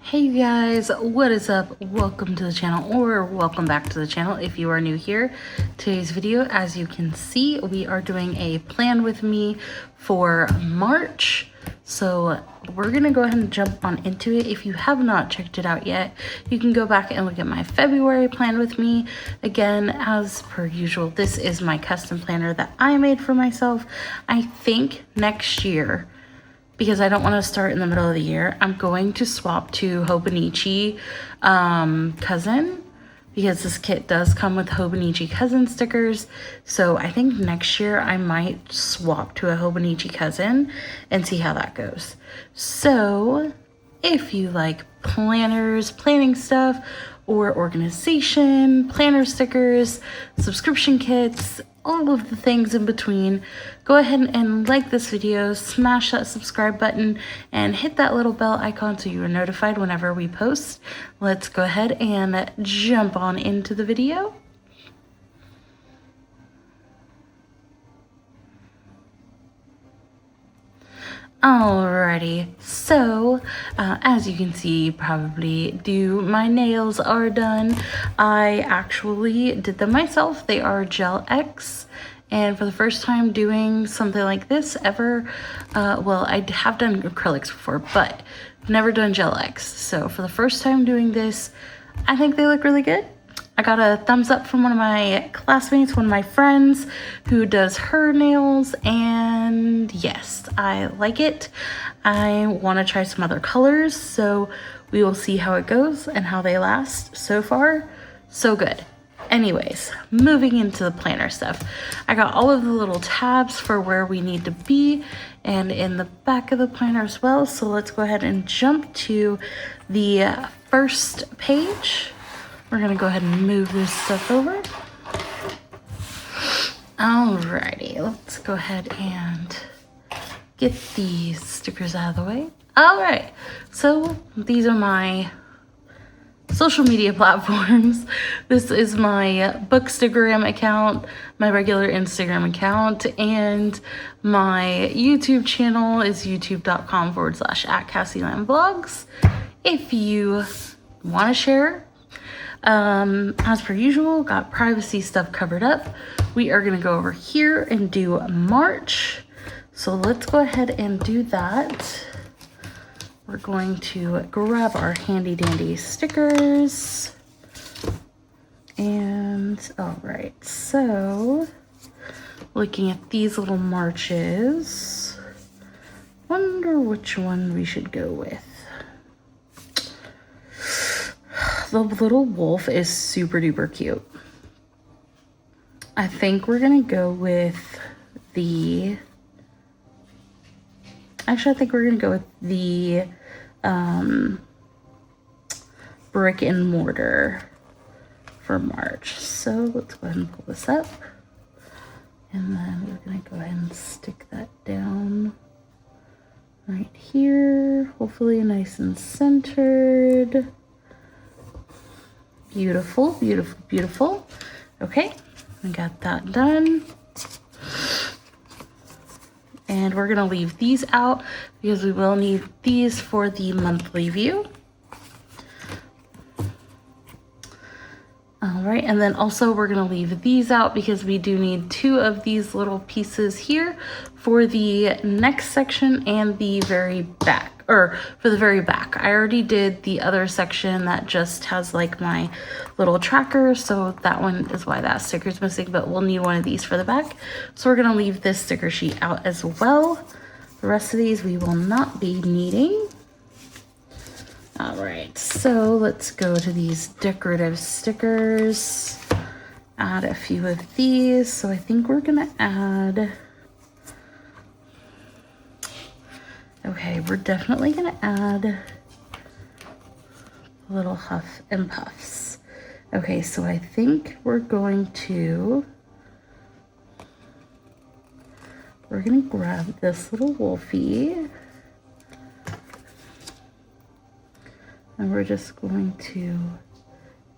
Hey you guys, what is up? Welcome to the channel, or welcome back to the channel if you are new here. Today's video, as you can see, we are doing a plan with me for March. So we're gonna go ahead and jump on into it. If you have not checked it out yet, you can go back and look at my February plan with me. Again, as per usual, this is my custom planner that I made for myself. I think next year, because I don't want to start in the middle of the year, I'm going to swap to Hobonichi Cousin, because this kit does come with Hobonichi Cousin stickers. So I think next year I might swap to a Hobonichi Cousin and see how that goes. So if you like planners, planning stuff, or organization, planner stickers, subscription kits, all of the things in between, go ahead and like this video, smash that subscribe button, and hit that little bell icon so you are notified whenever we post. Let's go ahead and jump on into the video. Alrighty, so as you can see, probably my nails are done. I actually did them myself. They are Gel X, and for the first time doing something like this ever, well, I have done acrylics before, but never done Gel X. So for the first time doing this, I think they look really good. I got a thumbs up from one of my classmates, one of my friends who does her nails, and yes, I like it. I want to try some other colors, so we will see how it goes and how they last. So far, so good. Anyways, moving into the planner stuff. I got all of the little tabs for where we need to be and in the back of the planner as well. So let's go ahead and jump to the first page. We're gonna go ahead and move this stuff over. Alrighty, let's go ahead and get these stickers out of the way. Alright, so these are my social media platforms. This is my Bookstagram account, my regular Instagram account, and my YouTube channel is youtube.com/@CassieLandVlogs. If you want to share, as per usual, got privacy stuff covered up. We are gonna go over here and do March. So let's go ahead and do that. We're going to grab our handy dandy stickers. And all right, so looking at these little marches, wonder which one we should go with. The little wolf is super duper cute. I think we're gonna go with the, actually I think we're gonna go with the brick and mortar for March. So let's go ahead and pull this up, and then we're gonna go ahead and stick that down right here, hopefully nice and centered. Beautiful, beautiful, beautiful. Okay, we got that done. And we're gonna leave these out because we will need these for the monthly view. All right, and then also we're gonna leave these out because we do need 2 of these little pieces here for the next section and the very back, or for the very back. I already did the other section that just has like my little tracker, so that one is why that sticker is missing, but we'll need one of these for the back. So we're gonna leave this sticker sheet out as well. The rest of these we will not be needing. All right, so let's go to these decorative stickers. Add a few of these. So I think we're gonna add, okay, we're definitely gonna add a little Huff and Puffs. Okay, so I think we're gonna grab this little wolfie, and we're just going to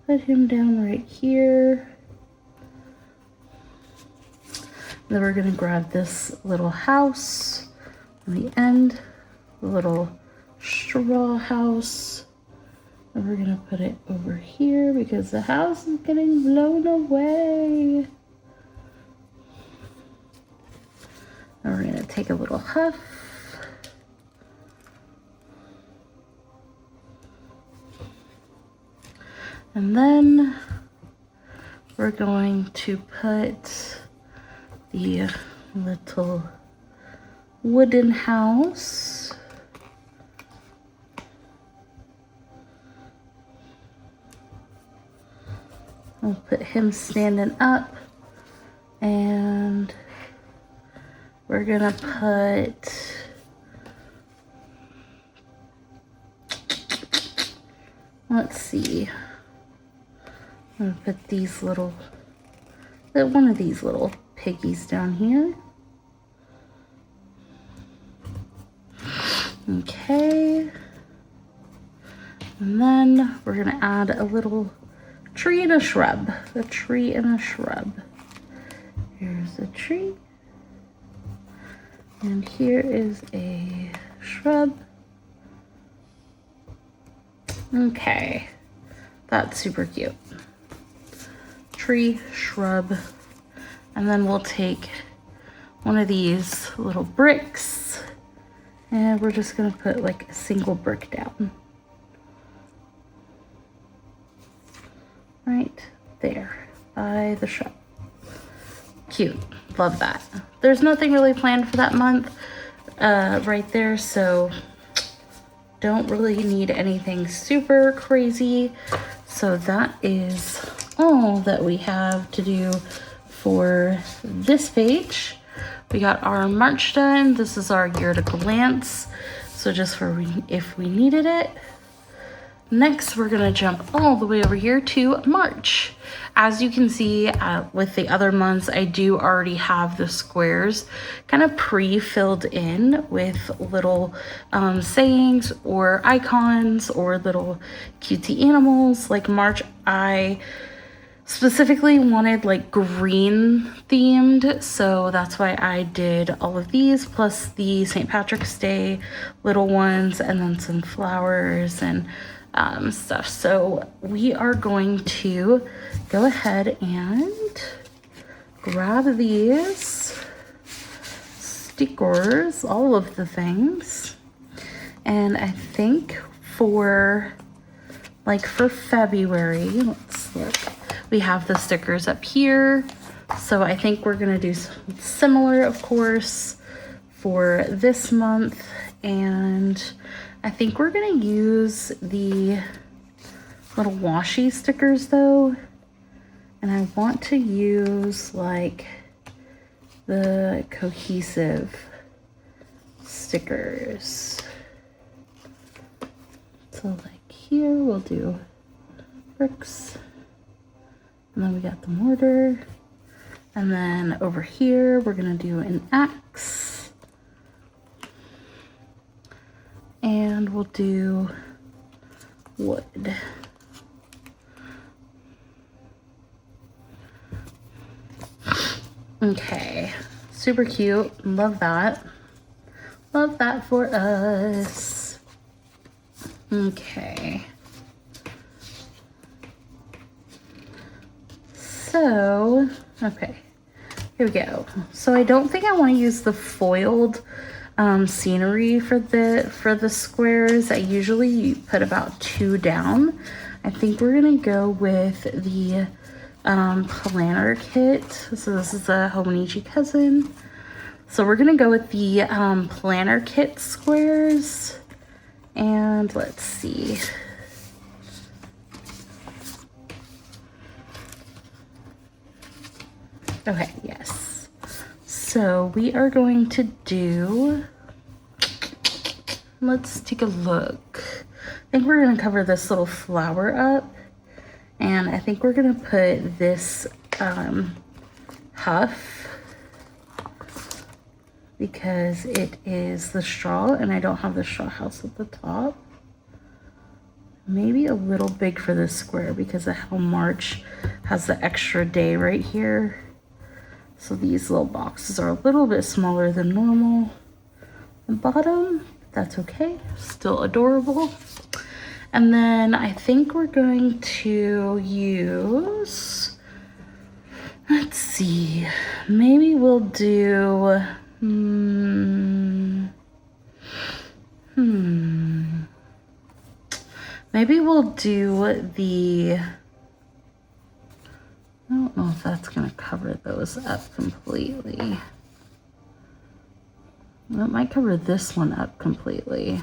put him down right here. Then we're gonna grab this little house on the end, the little straw house. And we're gonna put it over here because the house is getting blown away. And we're gonna take a little huff. And then we're going to put the little wooden house. I'll put him standing up, and we're gonna put let's see. I'm gonna put these little, one of these little piggies down here. Okay. And then we're gonna add a little tree and a shrub. A tree and a shrub. Here's a tree. And here is a shrub. Okay. That's super cute. Tree, shrub, and then we'll take one of these little bricks and we're just gonna put like a single brick down right there by the shrub. Cute, love that. There's nothing really planned for that month right there, so don't really need anything super crazy. So that is all that we have to do for this page. We got our March done. This is our year at a glance. So just for if we needed it. Next, we're gonna jump all the way over here to March. As you can see with the other months, I do already have the squares kind of pre-filled in with little sayings or icons or little cutesy animals. Like March, I specifically wanted like green themed, so that's why I did all of these, plus the St. Patrick's Day little ones, and then some flowers and stuff. So we are going to go ahead and grab these stickers, all of the things, and I think for February, let's look, we have the stickers up here. So I think we're gonna do similar, of course, for this month. And I think we're gonna use the little washi stickers though. And I want to use like the cohesive stickers. So like here we'll do bricks. And then we got the mortar. And then over here, we're gonna do an axe. And we'll do wood. Okay, super cute, love that. Love that for us. Okay. So, okay, here we go. So I don't think I want to use the foiled scenery for the squares. I usually put about 2 down. I think we're gonna go with the planner kit. So this is a Hobonichi cousin. So we're gonna go with the planner kit squares. And let's see. Okay, yes. So we are going to do, let's take a look. I think we're gonna cover this little flower up. And I think we're gonna put this huff because it is the straw and I don't have the straw house at the top. Maybe a little big for this square because of how March has the extra day right here. So these little boxes are a little bit smaller than normal. The bottom, that's okay, still adorable. And then I think we're going to use, let's see, maybe we'll do, maybe we'll do the, I don't know if that's gonna cover those up completely. It might cover this one up completely.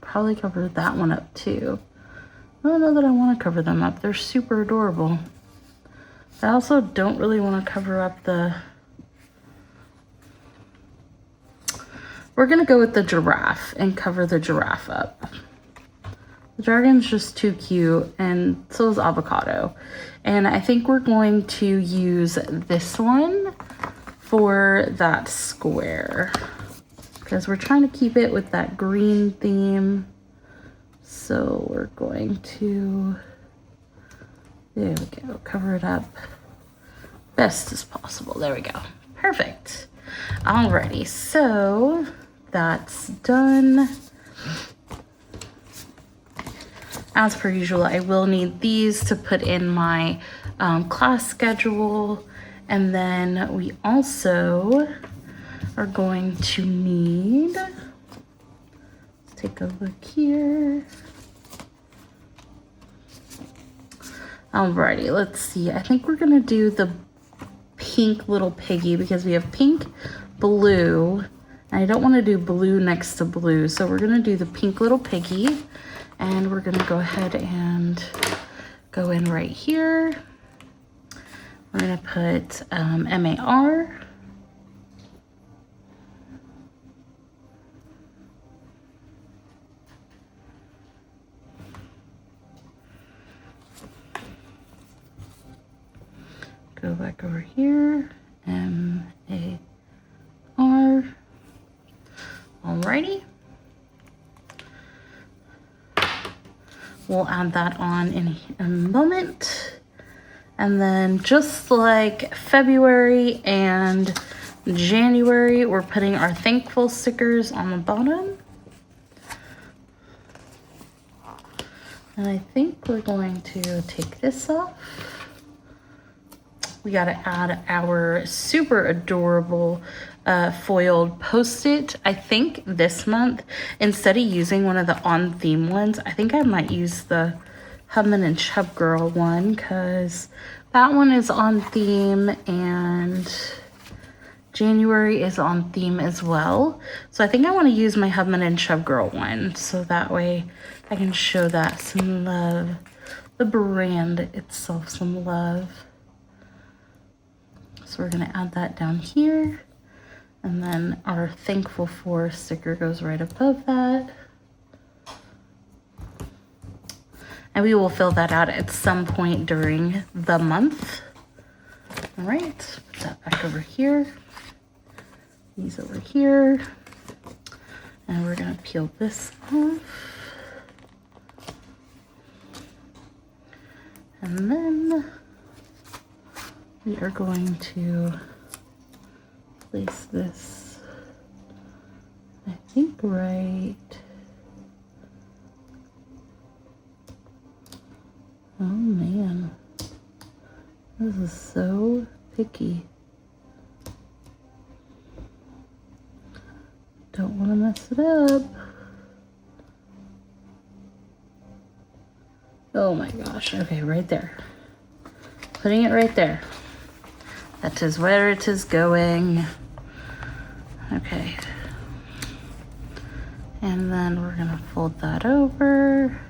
Probably cover that one up too. I don't know that I want to cover them up. They're super adorable. I also don't really want to cover up the... We're going to go with the giraffe and cover the giraffe up. The dragon's just too cute, and so is avocado. And I think we're going to use this one for that square, because we're trying to keep it with that green theme. So we're going to, there we go, cover it up best as possible. There we go. Perfect. Alrighty, so that's done. As per usual, I will need these to put in my class schedule. And then we also are going to need, let's take a look here. Alrighty, let's see. I think we're gonna do the pink little piggy because we have pink, blue, and I don't want to do blue next to blue. So we're gonna do the pink little piggy, and we're gonna go ahead and go in right here. We're gonna put MAR. Go back over here, MAR. Alrighty. We'll add that on in a moment. And then just like February and January, we're putting our thankful stickers on the bottom. And I think we're going to take this off. We got to add our super adorable foiled Post-it. I think this month, instead of using one of the on-theme ones, I think I might use the Hubman and Chubgirl one, because that one is on theme and January is on theme as well. So I think I want to use my Hubman and Chubgirl one, so that way I can show that some love, the brand itself some love. So we're going to add that down here, and then our thankful for sticker goes right above that. And we will fill that out at some point during the month. All right, put that back over here. These over here. And we're gonna peel this off. And then we are going to place this, I think, right. Oh man, this is so picky. Don't want to mess it up. Oh my gosh, okay, right there. Putting it right there. That is where it is going. Okay. And then we're gonna fold that over.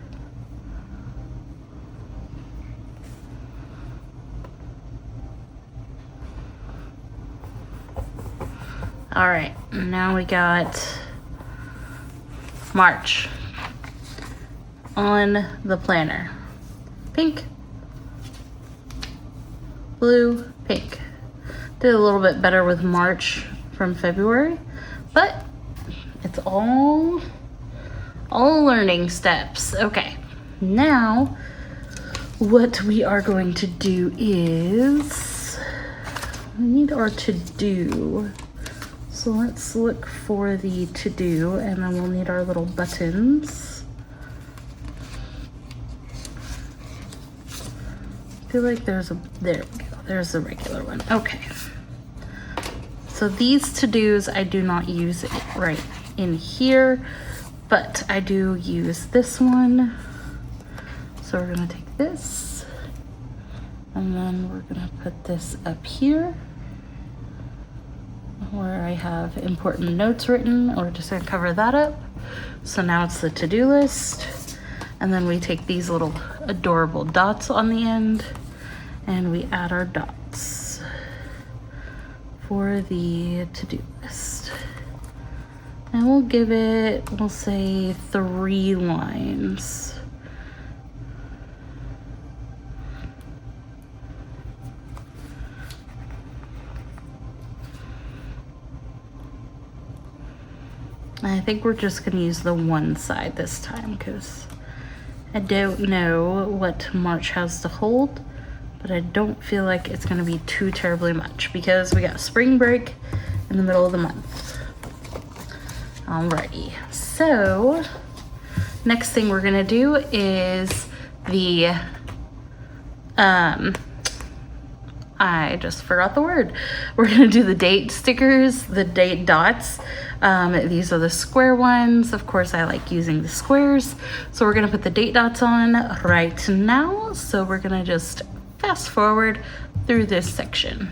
All right, now we got March on the planner. Pink, blue, pink. Did a little bit better with March from February, but it's all learning steps. Okay, now what we are going to do is we need our to-do. So So let's look for the to-do, and then we'll need our little buttons. I feel like there we go, there's the regular one. Okay. So these to-dos I do not use it right in here, but I do use this one. So we're gonna take this, and then we're gonna put this up here where I have important notes written, or just gonna cover that up. So now it's the to-do list. And then we take these little adorable dots on the end and we add our dots for the to-do list. And we'll give it, we'll say 3 lines. I think we're just gonna use the one side this time because I don't know what March has to hold, but I don't feel like it's gonna be too terribly much because we got spring break in the middle of the month. Alrighty, so next thing we're gonna do is the, I just forgot the word. We're gonna do the date stickers, the date dots. These are the square ones. Of course, I like using the squares. So we're gonna put the date dots on right now. So we're gonna just fast forward through this section.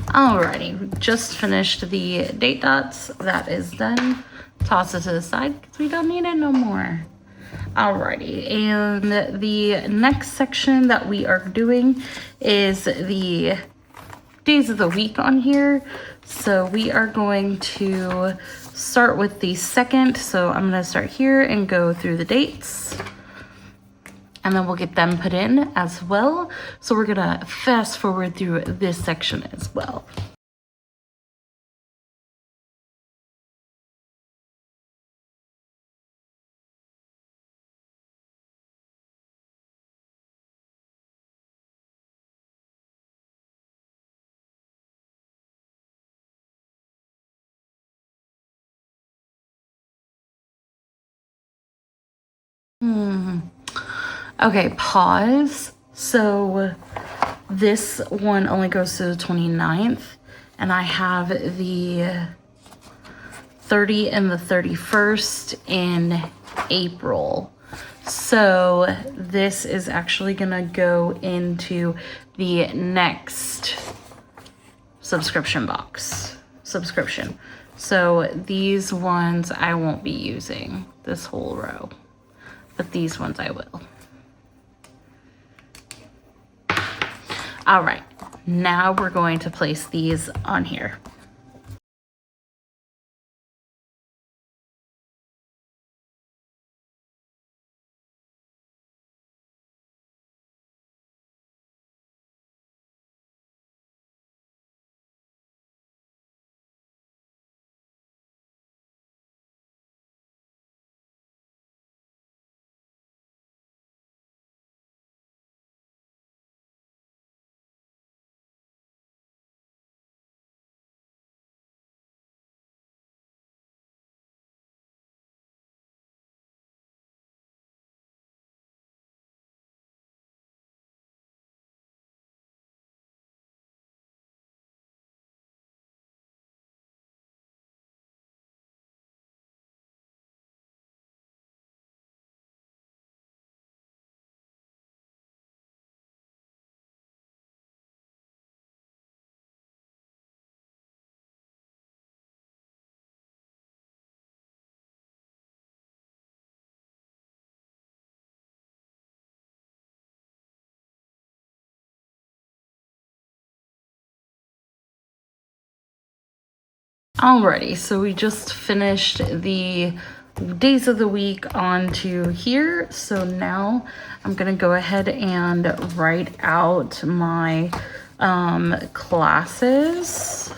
Alrighty, we just finished the date dots. That is done. Toss it to the side because we don't need it no more. Alrighty, and the next section that we are doing is the days of the week on here. So we are going to start with the 2nd. So I'm gonna start here and go through the dates, and then we'll get them put in as well. So we're gonna fast forward through this section as well. Okay, pause. So this one only goes to the 29th, and I have the 30 and the 31st in April. So this is actually gonna go into the next subscription. So these ones I won't be using, this whole row, but these ones I will. All right, now we're going to place these on here. Alrighty, so we just finished the days of the week onto here. So now I'm gonna go ahead and write out my classes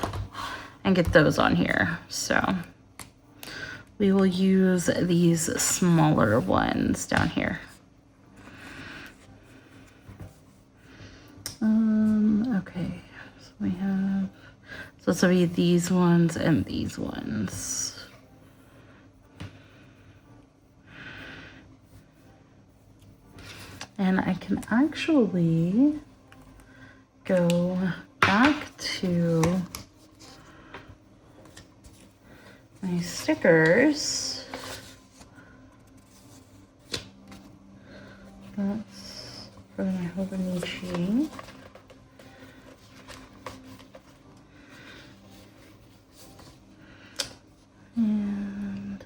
and get those on here. So we will use these smaller ones down here. Okay, so we have, so this will be these ones and these ones. And I can actually go back to my stickers. That's for my Hubman. And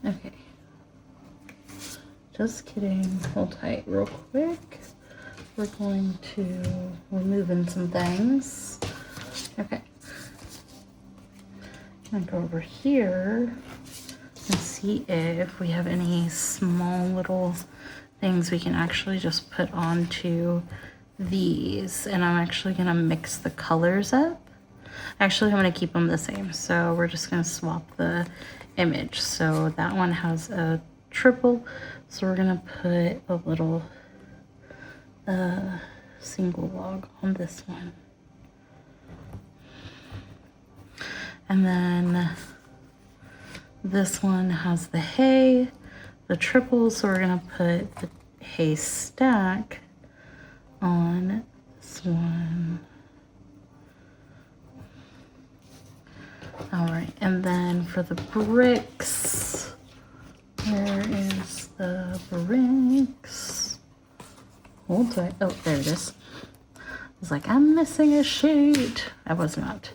okay, just kidding, hold tight real quick. We're going to remove some things. Okay, I'm gonna go over here and see if we have any small little things we can actually just put onto these. And I'm actually gonna mix the colors up. Actually, I'm gonna keep them the same. So we're just gonna swap the image. So that one has a triple. So we're gonna put a little single log on this one. And then this one has the hay, the triple, so we're gonna put the hay stack on this one. All right, and then for the bricks, where is the bricks? Hold tight. Oh, there it is. I was like, I'm missing a sheet. I was not.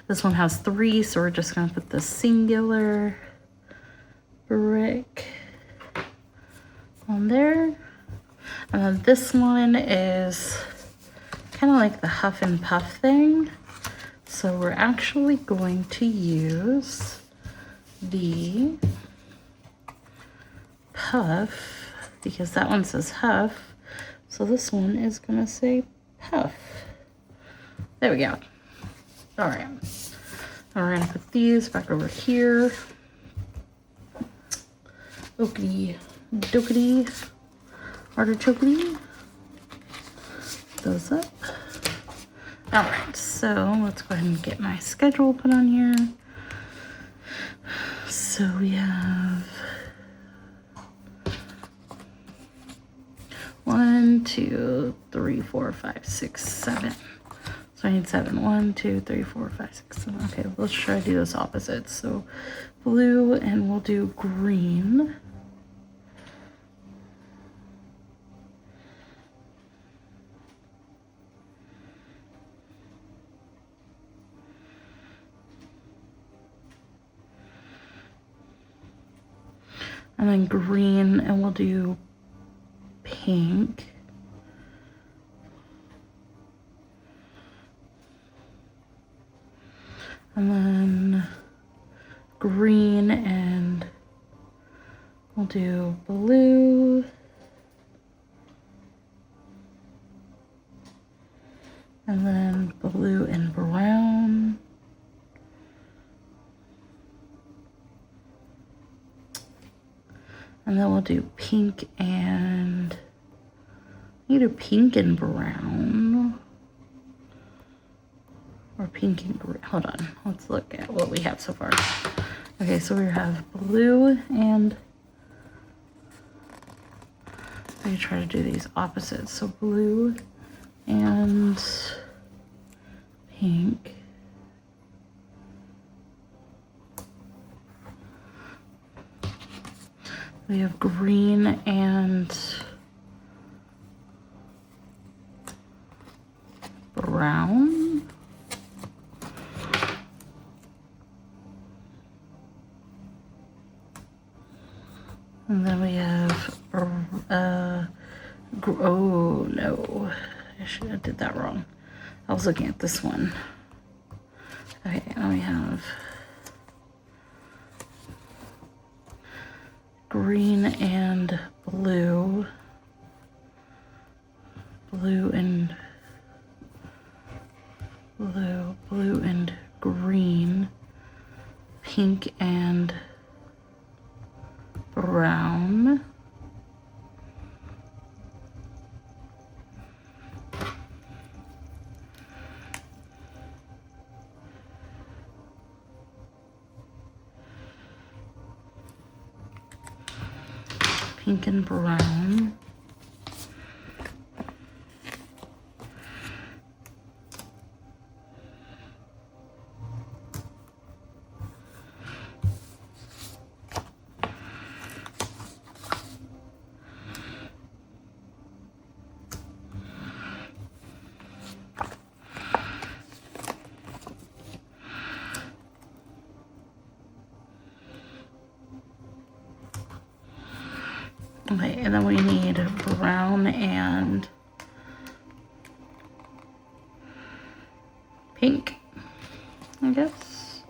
This one has 3, so we're just gonna put the singular brick on there. And then this one is kind of like the huff and puff thing. So we're actually going to use the puff because that one says huff. So this one is gonna say puff. There we go. All right. And we're gonna put these back over here. Okey dokey, artichokey. Those up. All right, so let's go ahead and get my schedule put on here. So we have 1, 2, 3, 4, 5, 6, 7. So I need 7. 1, 2, 3, 4, 5, 6, 7. Okay, let's try to do this opposite. So blue, and we'll do green. And then green, and we'll do pink. And then green, and we'll do blue. And then blue and brown. And then we'll do pink and, either pink and brown. Or pink and green. Hold on, let's look at what we have so far. Okay, so we have blue and, I try to do these opposites. So blue and pink. We have green and brown. And then we have oh no. I should have did that wrong. I was looking at this one. Okay, now we have green and blue. Blue and green, pink and brown, pink and brown, okay, and then we need brown and pink, I guess.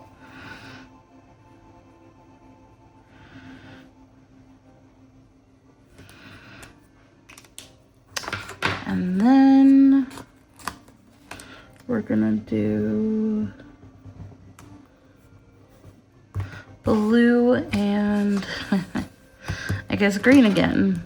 And then we're gonna do blue and I guess green again.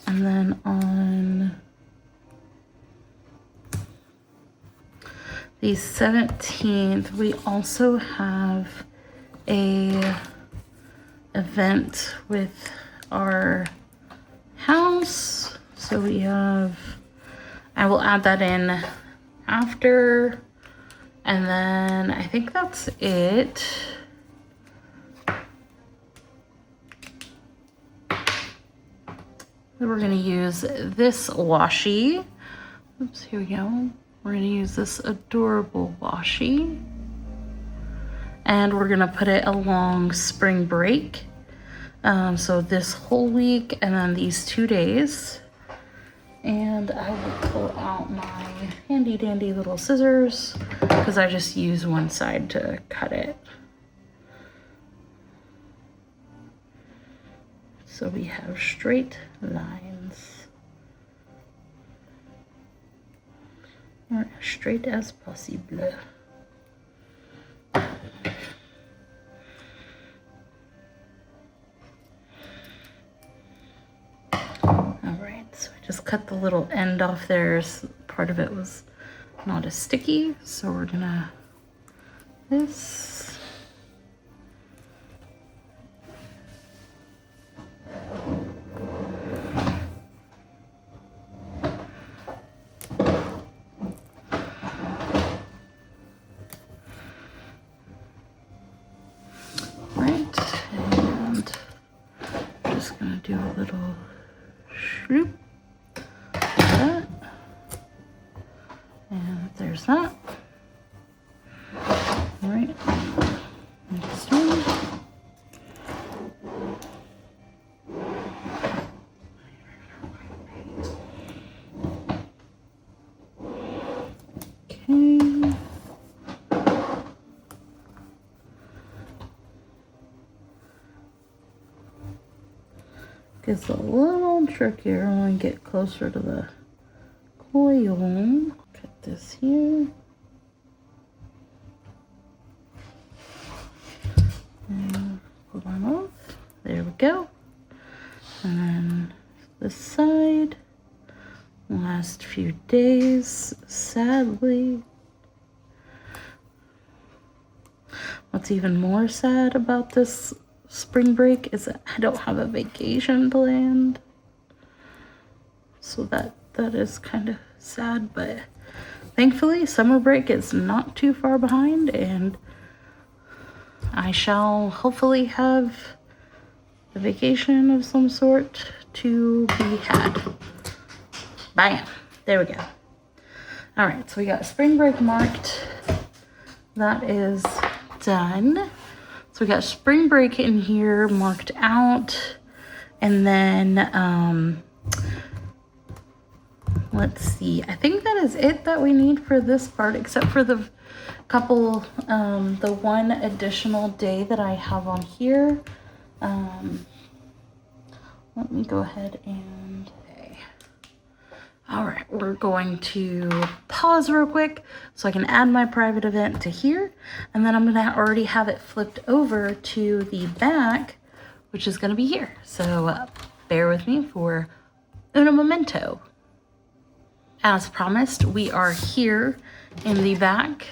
And then on the 17th, we also have a event with our house. So we have, I will add that in after, and then I think that's it. We're gonna use this washi. Oops, here we go. We're gonna use this adorable washi. And we're gonna put it along spring break. So this whole week and then these 2 days. And I will pull out my handy dandy little scissors because I just use one side to cut it. So we have straight lines, or as straight as possible. Alright, so I just cut the little end off there. So part of it was not as sticky, so we're gonna this. Do a little shoop, like that, and there's that. All right, next one. Okay. Gets a little trickier when we get closer to the coil. Cut this here. And pull that off. There we go. And then this side. Last few days, sadly. What's even more sad about this spring break is that I don't have a vacation planned, so that is kind of sad, but thankfully summer break is not too far behind, and I shall hopefully have a vacation of some sort to be had. Bam, there we go. All right, so we got spring break marked. That is done. So we got spring break in here marked out. And then, let's see. I think that is it that we need for this part, except for the couple, the one additional day that I have on here. Let me go ahead and, okay. All right, we're going to pause real quick so I can add my private event to here. And then I'm gonna already have it flipped over to the back, which is gonna be here. So bear with me for un momento. As promised, we are here in the back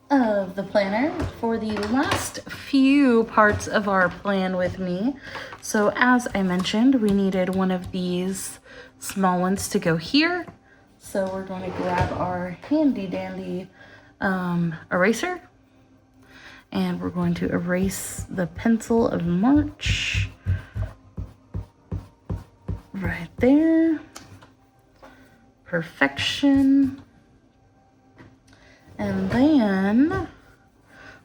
of the planner for the last few parts of our plan with me. So as I mentioned, we needed one of these small ones to go here. So we're going to grab our handy dandy eraser, and we're going to erase the pencil of March right there. Perfection. And then,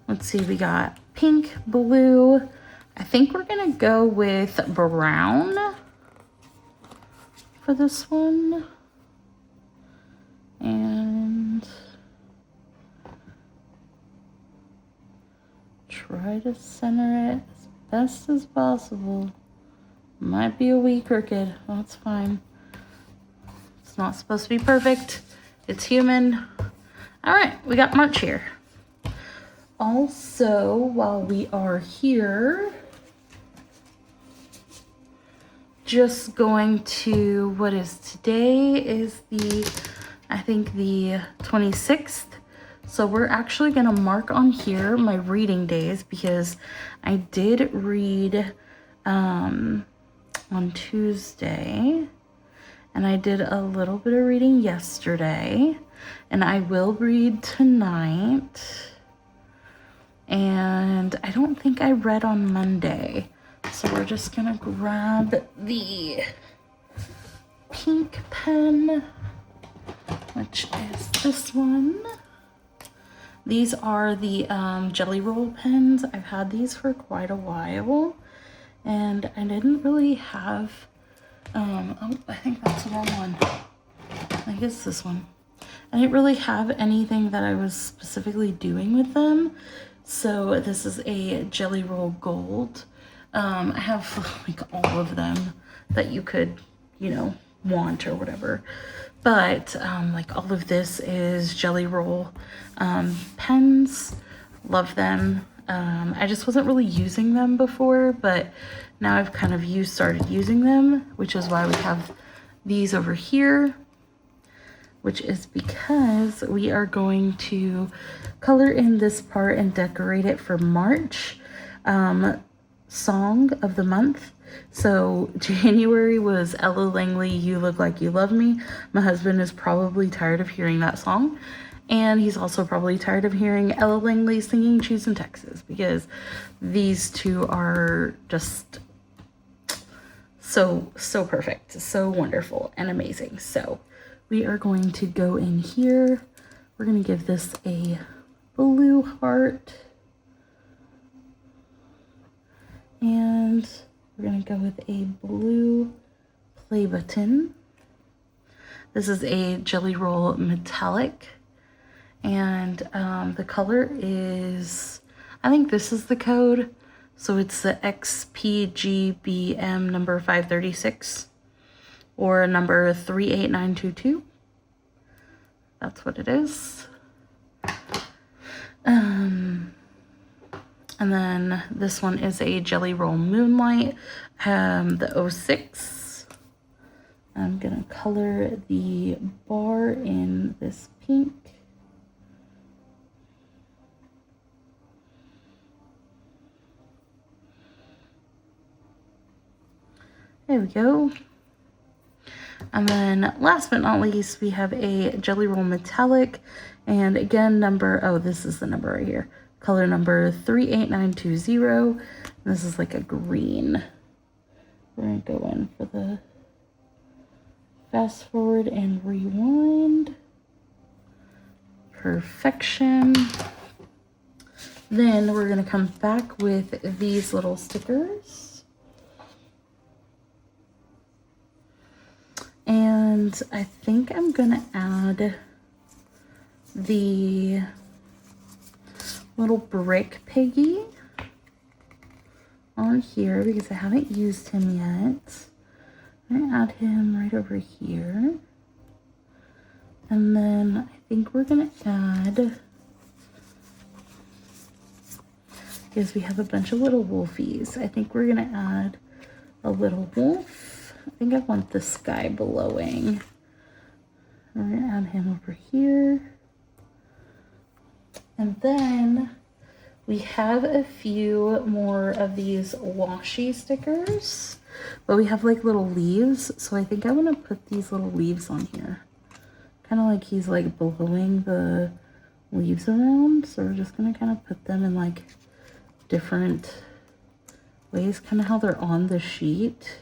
let's see, we got pink, blue. I think we're gonna go with brown for this one. And try to center it as best as possible. Might be a wee crooked, that's fine. It's not supposed to be perfect, it's human. All right, we got March here. Also, while we are here, just going to, what is today is I think the 26th. So we're actually gonna mark on here my reading days because I did read on Tuesday, and I did a little bit of reading yesterday. And I will read tonight. And I don't think I read on Monday. So we're just gonna grab the pink pen, which is this one. These are the Jelly Roll pens. I've had these for quite a while. And I didn't really have, oh, I think that's the wrong one. I guess this one. I didn't really have anything that I was specifically doing with them. So this is a Jelly Roll Gold. I have like all of them that you could, you know, want or whatever. But like all of this is Jelly Roll pens. Love them. I just wasn't really using them before, but now I've kind of started using them, which is why we have these over here. Which is because we are going to color in this part and decorate it for March song of the month. So January was Ella Langley, You Look Like You Love Me. My husband is probably tired of hearing that song. And he's also probably tired of hearing Ella Langley singing Choose in Texas, because these two are just so perfect, so wonderful and amazing. So we are going to go in here. We're going to give this a blue heart. And we're going to go with a blue play button. This is a Jelly Roll metallic. And the color is, I think this is the code. So it's the XPGBM number 536. Or number 38922. That's what it is. And then this one is a Jelly Roll Moonlight, the 06. I'm gonna color the bar in this pink. There we go. And then last but not least, we have a Jelly Roll Metallic. And again, this is the number right here. Color number 38920. This is like a green. We're gonna go in for the fast forward and rewind. Perfection. Then we're gonna come back with these little stickers. And I think I'm gonna add the little brick piggy on here because I haven't used him yet. I'm gonna add him right over here. And then I think we're gonna add, because we have a bunch of little wolfies, I think we're gonna add a little wolf. I think I want the sky blowing. We're gonna add him over here. And then we have a few more of these washi stickers, but we have like little leaves. So I think I want to put these little leaves on here. Kind of like he's like blowing the leaves around. So we're just going to kind of put them in like different ways, kind of how they're on the sheet.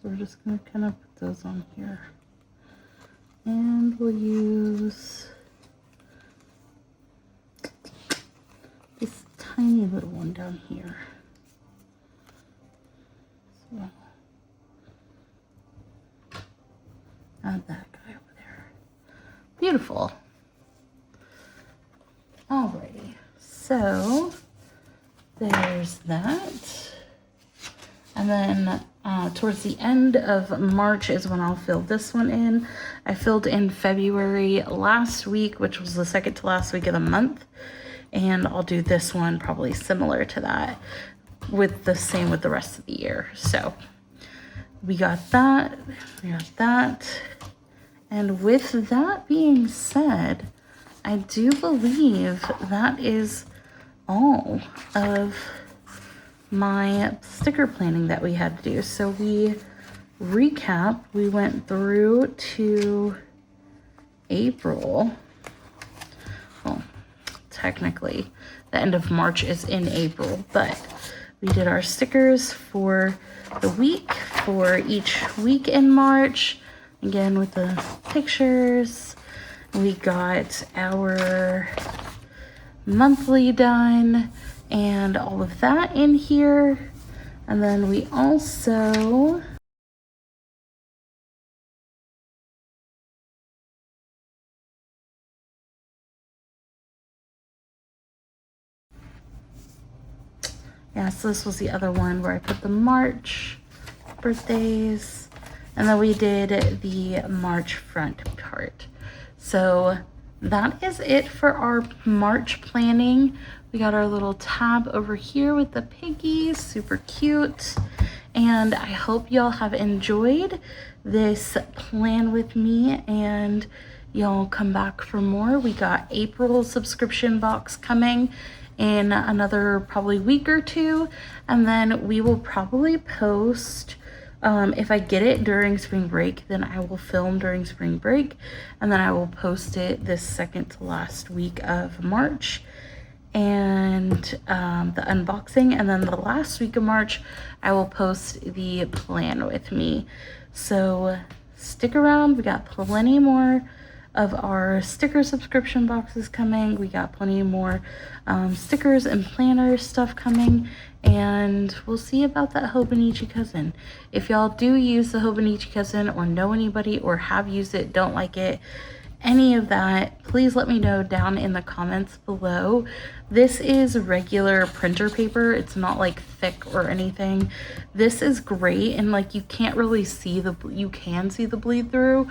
So we're just going to kind of put those on here. And we'll use this tiny little one down here. So add that guy over there. Beautiful. Alrighty, so there's that. And then towards the end of March is when I'll fill this one in. I filled in February last week, which was the second to last week of the month. And I'll do this one probably similar to that, with the same with the rest of the year. So we got that, And with that being said, I do believe that is all of my sticker planning that we had to do. So we went through to April. Well, technically the end of March is in April, but we did our stickers for the week, for each week in March, again with the pictures. We got our monthly done and all of that in here. And then we also so this was the other one where I put the March birthdays, and then we did the March front part. So that is it for our March planning. We got our little tab over here with the piggies, super cute. And I hope y'all have enjoyed this plan with me, and y'all come back for more. We got April subscription box coming in another probably week or two, and then we will probably post, if I get it during spring break, then I will film during spring break, and then I will post it this second to last week of March, and the unboxing, and then the last week of March I will post the plan with me. So stick around, we got plenty more of our sticker subscription boxes coming. We got plenty more stickers and planner stuff coming, and we'll see about that Hobonichi cousin. If y'all do use the Hobonichi cousin, or know anybody, or have used it, don't like it, any of that, please let me know down in the comments below. This is regular printer paper. It's not like thick or anything. This is great, and like you can't really see the, you can see the bleed through,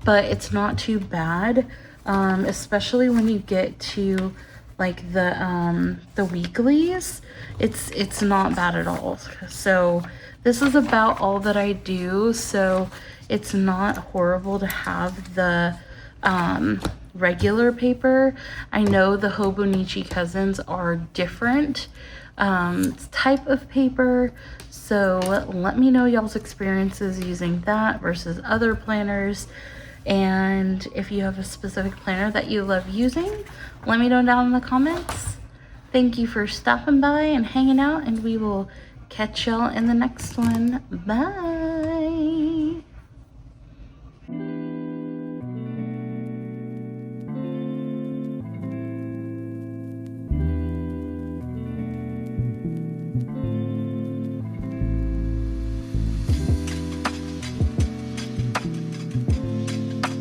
but it's not too bad, especially when you get to like the weeklies. It's not bad at all. So this is about all that I do, so it's not horrible to have the regular paper. I know the Hobonichi cousins are different type of paper, so let me know y'all's experiences using that versus other planners. And if you have a specific planner that you love using, let me know down in the comments. Thank you for stopping by and hanging out, and we will catch y'all in the next one. Bye.